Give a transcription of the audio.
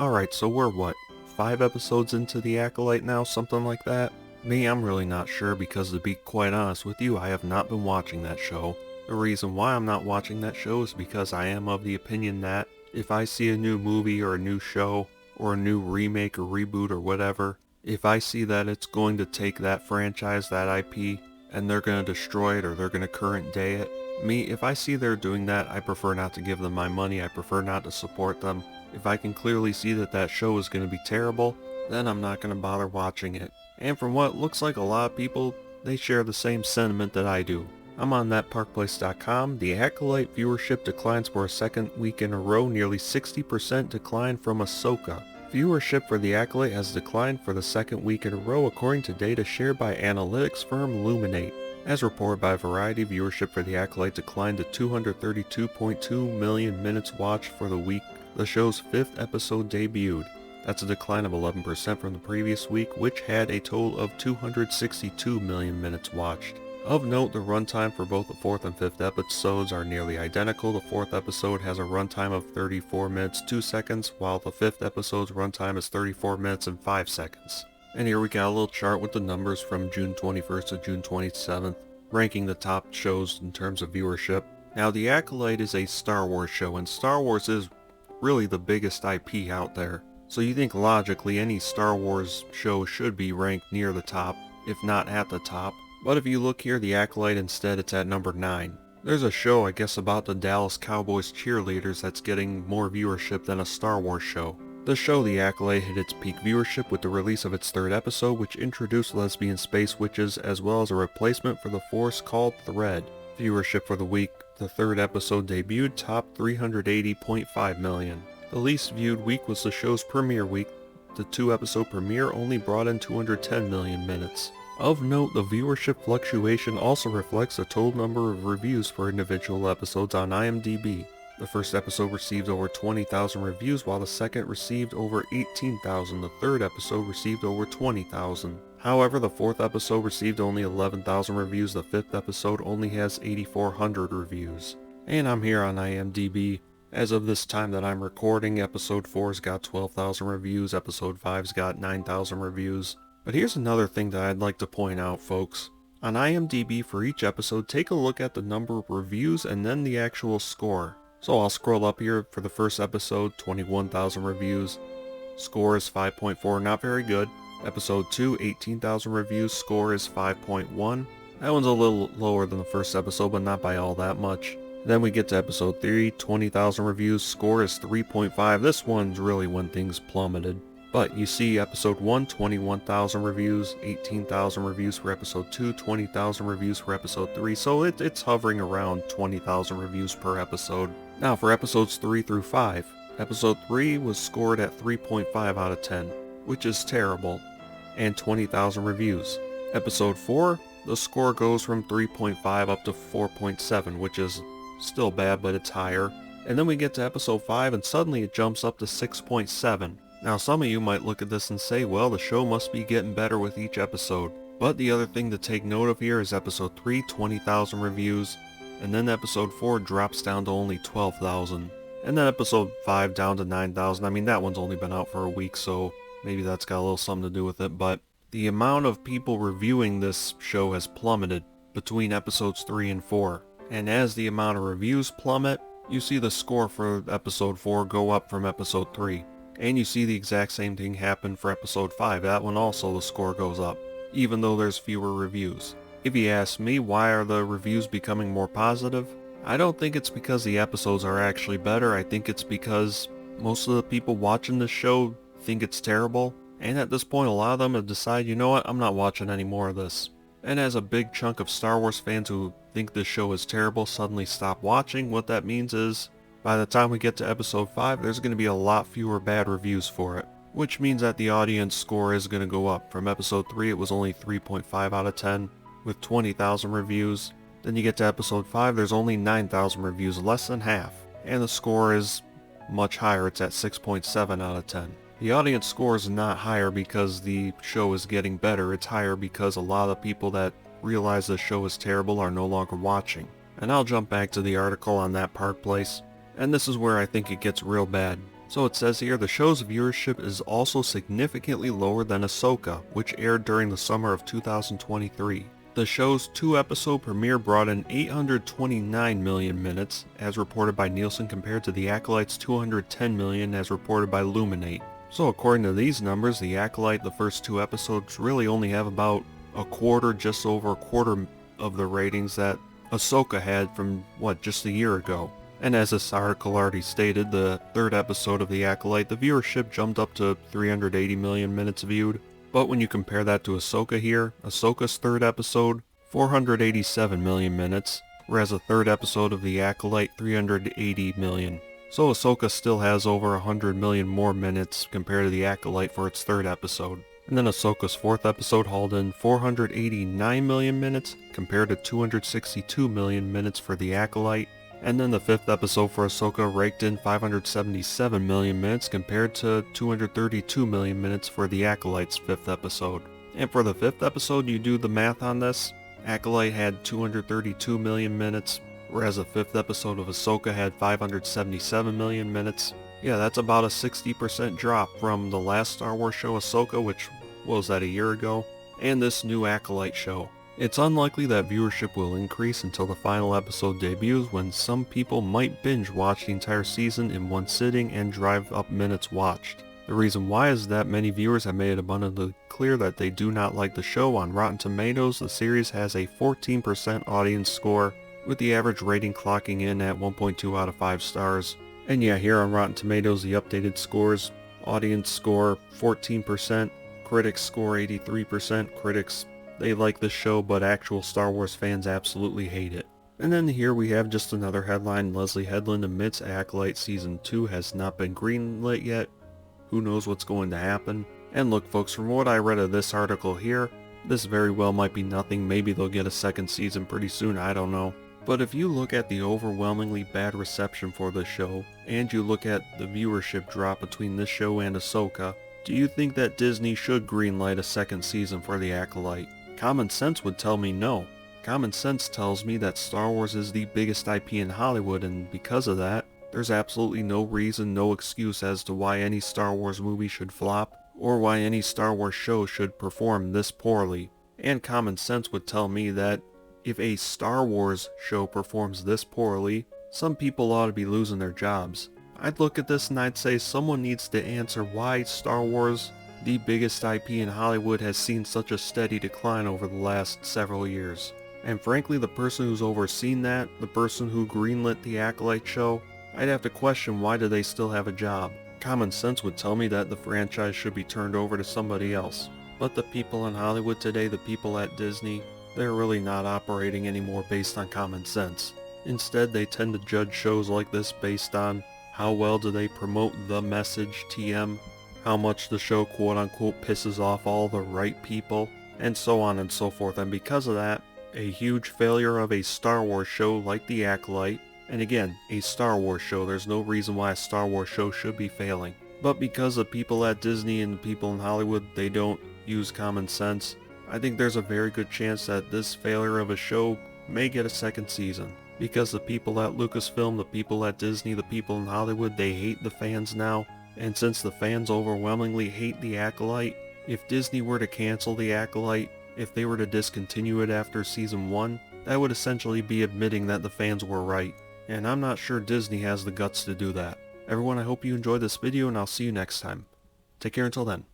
Alright, so we're what, 5 episodes into the Acolyte now, something like that? Me, I'm really not sure because to be quite honest with you, I have not been watching that show. The reason why I'm not watching that show is because I am of the opinion that if I see a new movie or a new show or a new remake or reboot or whatever, if I see that it's going to take that franchise, that IP, and they're going to destroy it or they're going to current day it, if I see they're doing that, I prefer not to give them my money, I prefer not to support them. If I can clearly see that that show is going to be terrible, then I'm not going to bother watching it. And from what looks like a lot of people, they share the same sentiment that I do. I'm on thatparkplace.com. The Acolyte viewership declines for a second week in a row, nearly 60% decline from Ahsoka. Viewership for The Acolyte has declined for the second week in a row according to data shared by analytics firm Luminate. As reported by Variety, viewership for The Acolyte declined to 232.2 million minutes watched for the week the show's 5th episode debuted. That's a decline of 11% from the previous week, which had a total of 262 million minutes watched. Of note, the runtime for both the 4th and 5th episodes are nearly identical. The 4th episode has a runtime of 34 minutes 2 seconds, while the 5th episode's runtime is 34 minutes and 5 seconds. And here we got a little chart with the numbers from June 21st to June 27th, ranking the top shows in terms of viewership. Now, The Acolyte is a Star Wars show, and Star Wars is really the biggest IP out there. So you think logically any Star Wars show should be ranked near the top, if not at the top. But if you look here, The Acolyte instead, it's at number 9. There's a show, I guess, about the Dallas Cowboys cheerleaders that's getting more viewership than a Star Wars show. The show The Acolyte hit its peak viewership with the release of its 3rd episode, which introduced lesbian space witches as well as a replacement for the force called Thread. Viewership for the week the 3rd episode debuted topped 380.5 million. The least viewed week was the show's premiere week. The 2-episode premiere only brought in 210 million minutes. Of note, the viewership fluctuation also reflects the total number of reviews for individual episodes on IMDb. The 1st episode received over 20,000 reviews, while the 2nd received over 18,000. The 3rd episode received over 20,000. However, the 4th episode received only 11,000 reviews. The 5th episode only has 8,400 reviews. And I'm here on IMDb. As of this time that I'm recording, episode 4's got 12,000 reviews, episode 5's got 9,000 reviews. But here's another thing that I'd like to point out, folks. On IMDb for each episode, take a look at the number of reviews and then the actual score. So I'll scroll up here for the 1st episode, 21,000 reviews. Score is 5.4, not very good. Episode 2, 18,000 reviews, score is 5.1. That one's a little lower than the 1st episode, but not by all that much. Then we get to episode 3, 20,000 reviews, score is 3.5. This one's really when things plummeted. But you see episode 1, 21,000 reviews, 18,000 reviews for episode 2, 20,000 reviews for episode 3, so it's hovering around 20,000 reviews per episode. Now for episodes 3 through 5, episode 3 was scored at 3.5 out of 10, which is terrible, and 20,000 reviews. Episode 4, the score goes from 3.5 up to 4.7, which is still bad, but it's higher. And then we get to episode 5 and suddenly it jumps up to 6.7. Now some of you might look at this and say, well, the show must be getting better with each episode. But the other thing to take note of here is episode 3, 20,000 reviews, and then episode 4 drops down to only 12,000. And then episode 5 down to 9,000. I mean, that one's only been out for a week, so maybe that's got a little something to do with it. But the amount of people reviewing this show has plummeted between episodes 3 and 4. And as the amount of reviews plummet, you see the score for episode 4 go up from episode 3. And you see the exact same thing happen for episode 5. That one also, the score goes up, even though there's fewer reviews. If you ask me, why are the reviews becoming more positive? I don't think it's because the episodes are actually better. I think it's because most of the people watching this show think it's terrible. And at this point, a lot of them have decided, you know what, I'm not watching any more of this. And as a big chunk of Star Wars fans who think this show is terrible suddenly stop watching, what that means is, by the time we get to episode 5, there's going to be a lot fewer bad reviews for it. Which means that the audience score is going to go up. From episode 3, it was only 3.5 out of 10, with 20,000 reviews. Then you get to episode 5, there's only 9,000 reviews, less than half. And the score is much higher, it's at 6.7 out of 10. The audience score is not higher because the show is getting better, it's higher because a lot of people that realize the show is terrible are no longer watching. And I'll jump back to the article on that Park Place. And this is where I think it gets real bad. So it says here, the show's viewership is also significantly lower than Ahsoka, which aired during the summer of 2023. The show's 2-episode premiere brought in 829 million minutes, as reported by Nielsen, compared to The Acolyte's 210 million as reported by Luminate. So according to these numbers, The Acolyte, the first 2 episodes, really only have about just over a quarter of the ratings that Ahsoka had from, just a year ago. And as this article already stated, the 3rd episode of The Acolyte, the viewership jumped up to 380 million minutes viewed. But when you compare that to Ahsoka here, Ahsoka's 3rd episode, 487 million minutes, whereas the 3rd episode of The Acolyte, 380 million. So Ahsoka still has over 100 million more minutes compared to The Acolyte for its 3rd episode. And then Ahsoka's 4th episode hauled in 489 million minutes compared to 262 million minutes for The Acolyte. And then the 5th episode for Ahsoka raked in 577 million minutes compared to 232 million minutes for The Acolyte's 5th episode. And for the 5th episode, you do the math on this, Acolyte had 232 million minutes, whereas the 5th episode of Ahsoka had 577 million minutes. Yeah, that's about a 60% drop from the last Star Wars show Ahsoka, which was that a year ago, and this new Acolyte show. It's unlikely that viewership will increase until the final episode debuts, when some people might binge watch the entire season in one sitting and drive up minutes watched. The reason why is that many viewers have made it abundantly clear that they do not like the show. On Rotten Tomatoes, the series has a 14% audience score, with the average rating clocking in at 1.2 out of 5 stars. And yeah, here on Rotten Tomatoes, the updated scores, audience score 14%, critics score 83%, critics, they like this show, but actual Star Wars fans absolutely hate it. And then here we have just another headline. Leslie Headland admits Acolyte Season 2 has not been greenlit yet. Who knows what's going to happen? And look folks, from what I read of this article here, this very well might be nothing. Maybe they'll get a 2nd season pretty soon, I don't know. But if you look at the overwhelmingly bad reception for this show, and you look at the viewership drop between this show and Ahsoka, do you think that Disney should greenlight a 2nd season for The Acolyte? Common sense would tell me no. Common sense tells me that Star Wars is the biggest IP in Hollywood, and because of that, there's absolutely no reason, no excuse as to why any Star Wars movie should flop, or why any Star Wars show should perform this poorly. And common sense would tell me that if a Star Wars show performs this poorly, some people ought to be losing their jobs. I'd look at this and I'd say someone needs to answer why Star Wars, the biggest IP in Hollywood, has seen such a steady decline over the last several years. And frankly, the person who's overseen that, the person who greenlit the Acolyte show, I'd have to question why do they still have a job. Common sense would tell me that the franchise should be turned over to somebody else. But the people in Hollywood today, the people at Disney, they're really not operating anymore based on common sense. Instead, they tend to judge shows like this based on how well do they promote the message, TM, how much the show quote-unquote pisses off all the right people, and so on and so forth. And because of that, a huge failure of a Star Wars show like The Acolyte, and again, a Star Wars show, there's no reason why a Star Wars show should be failing. But because the people at Disney and the people in Hollywood, they don't use common sense, I think there's a very good chance that this failure of a show may get a 2nd season. Because the people at Lucasfilm, the people at Disney, the people in Hollywood, they hate the fans now. And since the fans overwhelmingly hate The Acolyte, if Disney were to cancel The Acolyte, if they were to discontinue it after season 1, that would essentially be admitting that the fans were right. And I'm not sure Disney has the guts to do that. Everyone, I hope you enjoyed this video, and I'll see you next time. Take care until then.